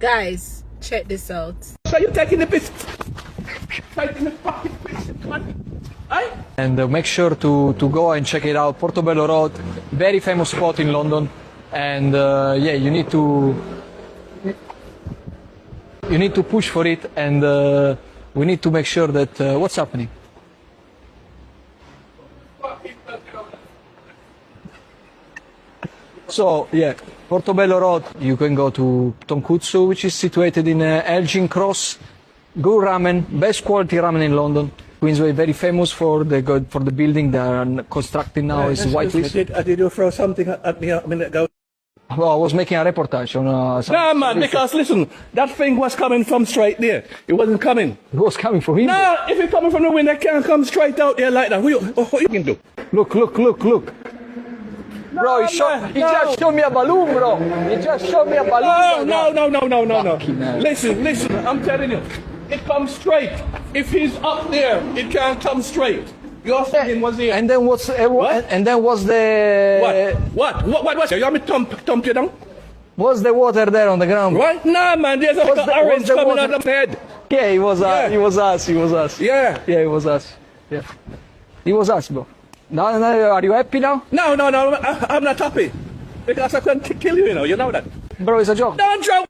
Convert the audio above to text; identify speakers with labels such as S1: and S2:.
S1: Guys, check this out.
S2: So you taking the piss? Taking the fucking piss, man. Aye?
S3: And make sure to go and check it out. Portobello Road, very famous spot in London. And yeah, you need to push for it, and we need to make sure that what's happening. So yeah, Portobello Road, you can go to Tonkutsu, which is situated in Elgin Cross. Good ramen, best quality ramen in London. Queensway, very famous for the building they are constructing now. Is Whitelist.
S2: Did you throw something at me a minute ago?
S3: Well, I was making a reportage on.
S2: No, man, because listen, that thing was coming from straight there. It wasn't coming.
S3: It was coming from him.
S2: No, if it's coming from the wind, it can't come straight out there like that. What you can do?
S3: Look. Bro, he just showed me a balloon, bro. He just showed me a balloon.
S2: No. Listen, I'm telling you. It comes straight. If he's up there, it can't come straight. Your thinking was here.
S3: And then what's
S2: What?
S3: And then was the
S2: What? You want me to thump you down?
S3: was the water there on the ground?
S2: Right? Nah, man, there's a
S3: Was the-
S2: orange
S3: was the
S2: coming
S3: water-
S2: out of my head.
S3: Yeah, it was
S2: Yeah.
S3: it was us.
S2: Yeah.
S3: Yeah, it was us. Yeah, it was us, bro. Now, are you happy now?
S2: No, I'm not happy. Because I can kill you, you know that.
S3: Bro, it's a joke.
S2: Don't joke.